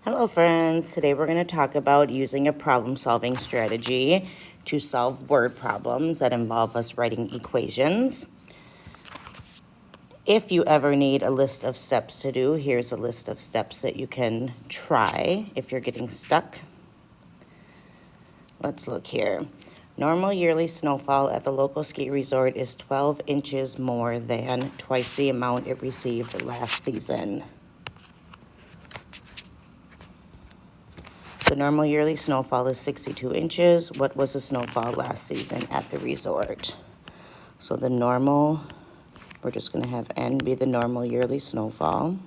Hello friends, today we're going to talk about using a problem-solving strategy to solve word problems that involve us writing equations. If you ever need a list of steps to do, here's a list of steps that you can try if you're getting stuck. Let's look here. Normal yearly snowfall at the local ski resort is 12 inches more than twice the amount it received last season. The normal yearly snowfall is 62 inches. What was the snowfall last season at the resort? So the normal, we're just going to have N be the normal yearly snowfall.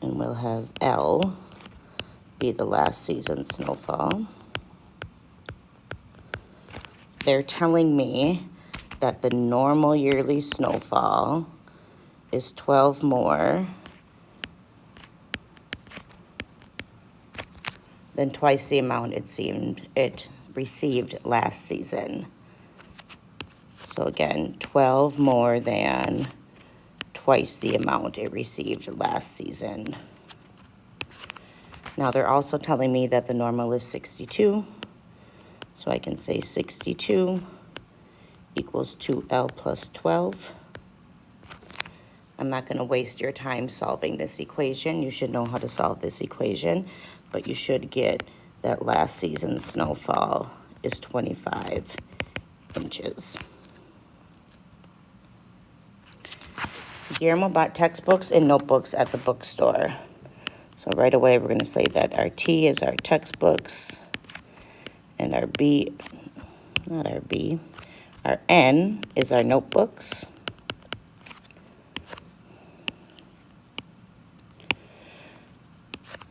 And we'll have L be the last season's snowfall. They're telling me that the normal yearly snowfall is 12 more than twice the amount it received last season. So again, 12 more than twice the amount it received last season. Now they're also telling me that the normal is 62. So I can say 62 equals 2L plus 12. I'm not going to waste your time solving this equation. You should know how to solve this equation, but you should get that last season's snowfall is 25 inches. Guillermo bought textbooks and notebooks at the bookstore. So right away, we're going to say that our T is our textbooks, and our B, not our B, our N is our notebooks.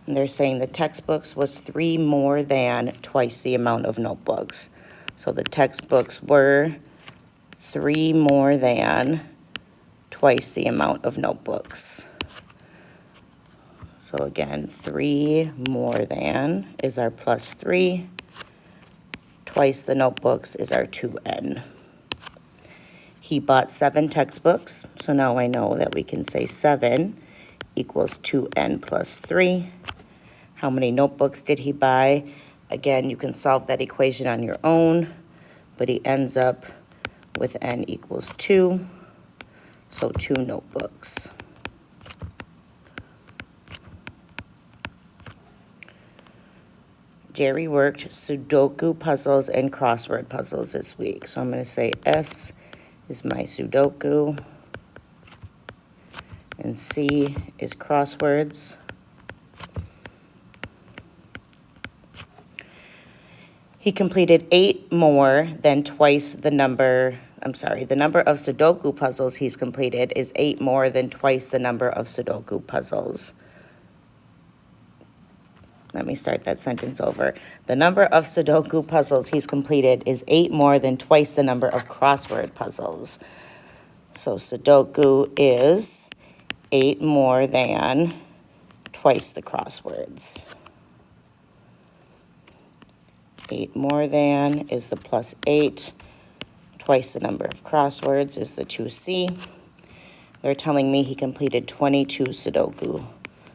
And they're saying the textbooks was 3 more than twice the amount of notebooks. So the textbooks were 3 more than twice the amount of notebooks. So again, 3 more than is our plus 3. Twice the notebooks is our 2N. He bought 7 textbooks. So now I know that we can say 7 equals 2N plus 3. How many notebooks did he buy? Again, you can solve that equation on your own, but he ends up with N equals 2, so 2 notebooks. Jerry worked Sudoku puzzles and crossword puzzles this week. So I'm going to say S is my Sudoku, and C is crosswords. He completed 8 more than twice the number, the number of Sudoku puzzles he's completed is 8 more than twice the number of Sudoku puzzles. Let me start that sentence over. The number of Sudoku puzzles he's completed is 8 more than twice the number of crossword puzzles. So Sudoku is 8 more than twice the crosswords. 8 more than is the plus 8. Twice the number of crosswords is the 2C. They're telling me he completed 22 Sudoku.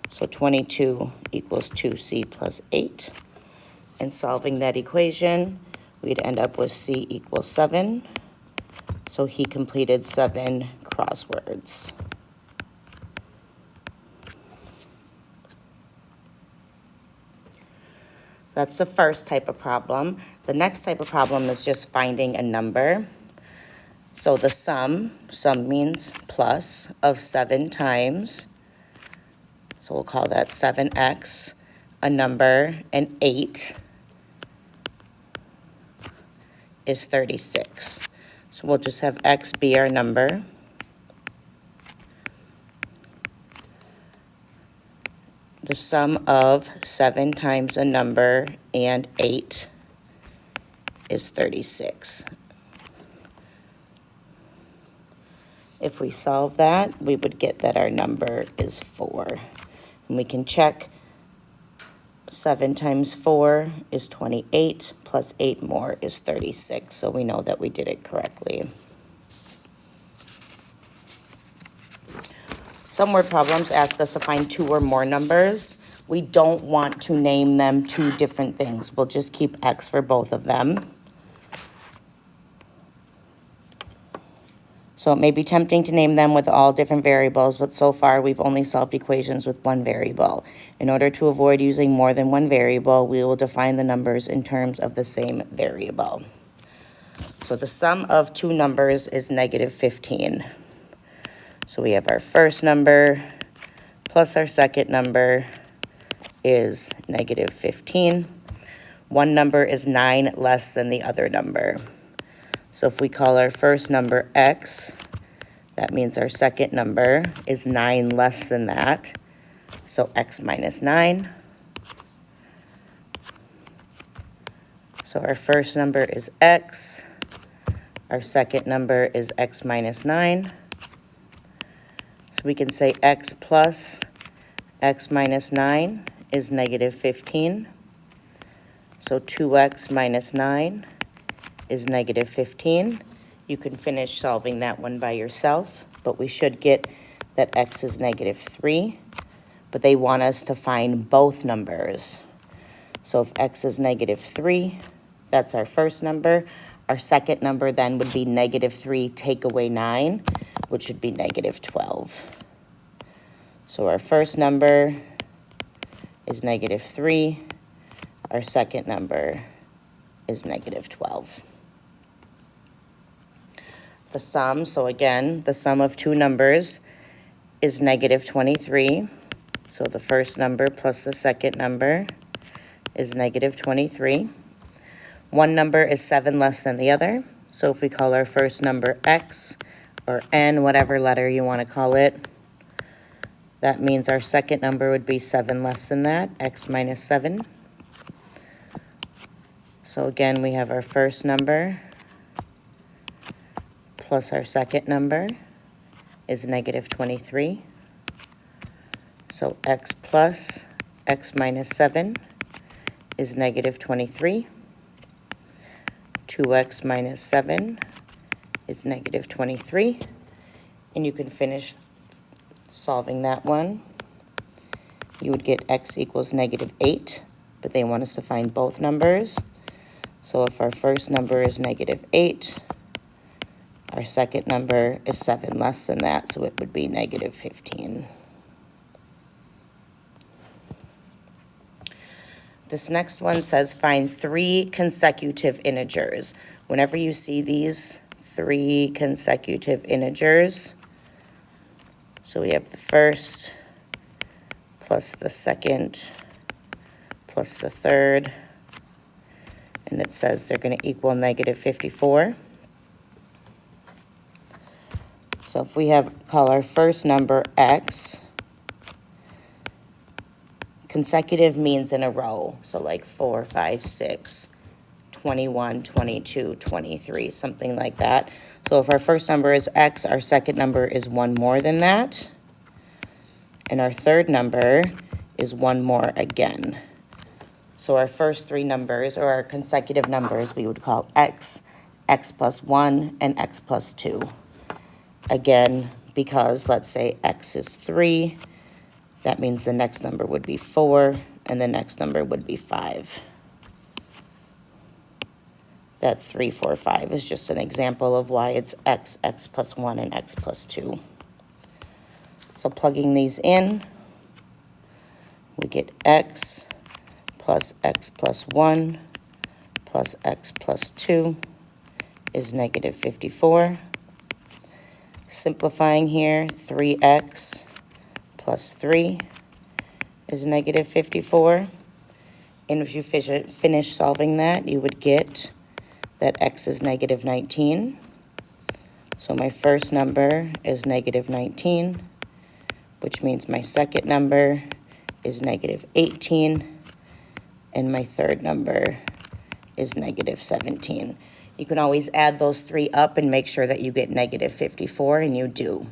So 22 equals 2C plus 8. And solving that equation, we'd end up with C equals 7. So he completed 7 crosswords. That's the first type of problem. The next type of problem is just finding a number. So the sum means plus, of 7 times, so we'll call that 7x, a number, and 8 is 36. So we'll just have x be our number. The sum of 7 times a number and 8 is 36. If we solve that, we would get that our number is 4. And we can check 7 times 4 is 28, plus 8 more is 36. So we know that we did it correctly. Some word problems ask us to find two or more numbers. We don't want to name them two different things. We'll just keep X for both of them. So it may be tempting to name them with all different variables, but so far we've only solved equations with one variable. In order to avoid using more than one variable, we will define the numbers in terms of the same variable. So the sum of two numbers is negative 15. So we have our first number plus our second number is negative 15. One number is 9 less than the other number. So if we call our first number X, that means our second number is 9 less than that. So X minus 9. So our first number is X. Our second number is X minus 9. So we can say X plus X minus 9 is negative 15. So 2X minus 9 is negative 15. You can finish solving that one by yourself, but we should get that X is negative 3, but they want us to find both numbers. So if X is negative 3, that's our first number. Our second number then would be negative 3 take away 9, which would be negative 12. So our first number is negative 3. Our second number is negative 12. The sum, so again, the sum of two numbers is negative 23. So the first number plus the second number is negative 23. One number is 7 less than the other. So if we call our first number X or N, whatever letter you want to call it, that means our second number would be 7 less than that, X minus 7. So again, we have our first number plus our second number is negative 23. So X plus X minus 7 is negative 23. 2X minus 7 is negative 23. And you can finish solving that one. You would get X equals negative 8, but they want us to find both numbers. So if our first number is negative 8, our second number is 7 less than that, so it would be negative 15. This next one says find 3 consecutive integers. Whenever you see these 3 consecutive integers, so we have the first plus the second plus the third, and it says they're going to equal negative 54. So if we call our first number X, consecutive means in a row. So like 4, 5, 6, 21, 22, 23, something like that. So if our first number is X, our second number is 1 more than that. And our third number is 1 more again. So our first 3 numbers, or our consecutive numbers, we would call X, X plus 1, and X plus 2. Again, because let's say X is 3, that means the next number would be 4, and the next number would be 5. That 3, 4, 5 is just an example of why it's X, X plus 1, and X plus 2. So plugging these in, we get X plus X plus 1 plus X plus 2 is negative 54. Simplifying here, 3X plus 3 is negative 54. And if you finish solving that, you would get that X is negative 19. So my first number is negative 19, which means my second number is negative 18, and my third number is negative 17. You can always add those 3 up and make sure that you get negative 54, and you do.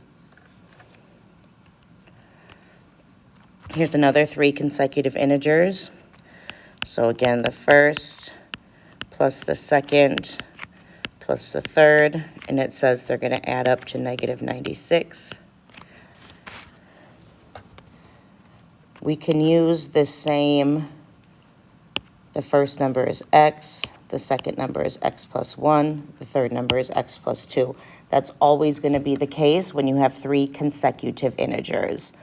Here's another 3 consecutive integers. So again, the first plus the second plus the third, and it says they're going to add up to negative 96. we can use the same, the first number is x, the second number is x plus 1, the third number is x plus 2. That's always going to be the case when you have 3 consecutive integers.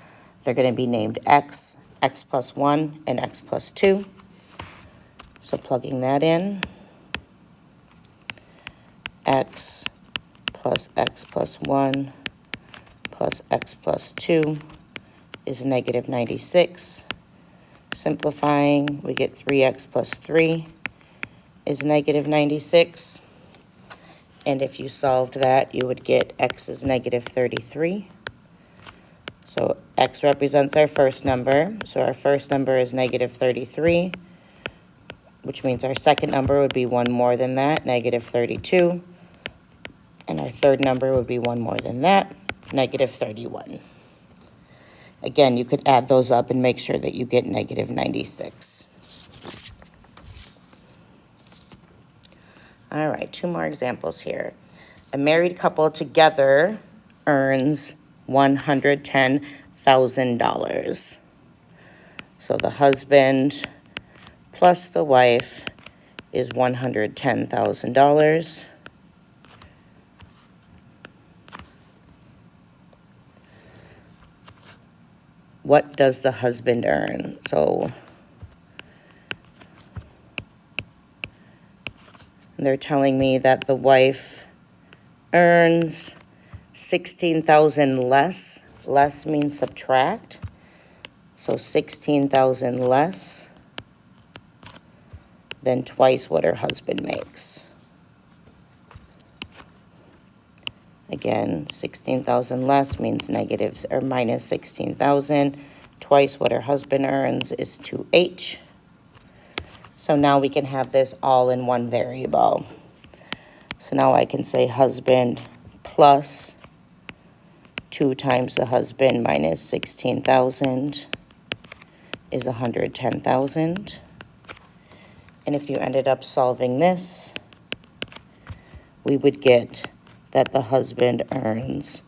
They're going to be named x, x plus 1, and x plus 2. So plugging that in, x plus x plus 1 plus x plus 2 is negative 96. Simplifying, we get 3x plus 3 is negative 96. And if you solved that, you would get x is negative 33. So x represents our first number. So our first number is negative 33, which means our second number would be one more than that, negative 32. And our third number would be one more than that, negative 31. Again, you could add those up and make sure that you get negative 96. All right, 2 more examples here. A married couple together earns $110,000. So the husband plus the wife is $110,000. What does the husband earn? So they're telling me that the wife earns $16,000 less. Less means subtract. So $16,000 less than twice what her husband makes. Again, 16,000 less means negatives or minus 16,000. Twice what her husband earns is 2h. So now we can have this all in one variable. So now I can say husband plus 2 times the husband minus 16,000 is 110,000. And if you ended up solving this, we would get that the husband earns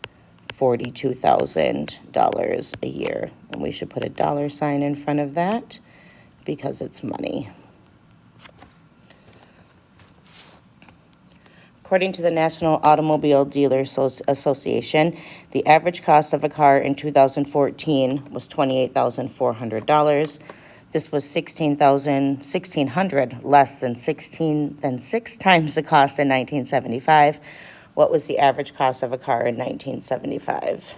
$42,000 a year. And we should put a $sign in front of that because it's money. According to the National Automobile Dealers Association, the average cost of a car in 2014 was $28,400. This was $1,600 less than 6 times the cost in 1975. What was the average cost of a car in 1975?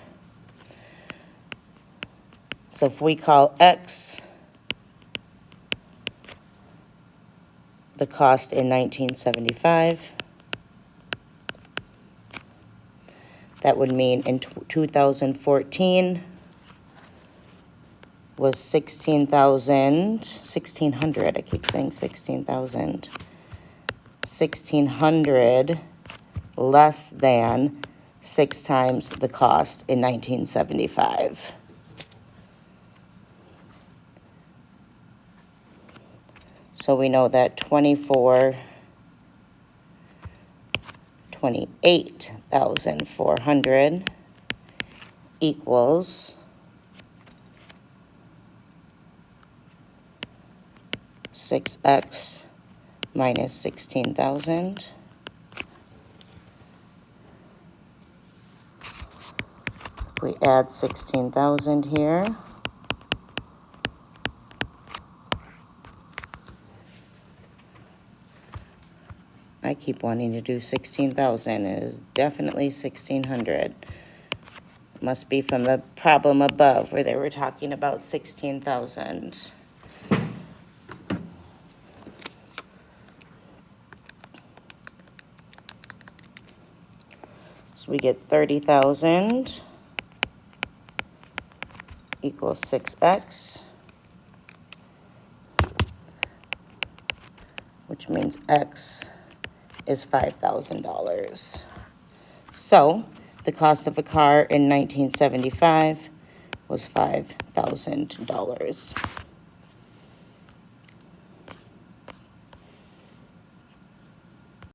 So if we call X the cost in 1975, that would mean in 2014 was $16,600. I keep saying 16,000. 1,600 less than 6 times the cost in 1975. So we know that 28,400 equals 6x minus 16,000. If we add 16,000 here, I keep wanting to do 16,000. It is definitely 1,600. Must be from the problem above where they were talking about 16,000. So we get 30,000 equals 6x, which means x is $5,000. So the cost of a car in 1975 was $5,000.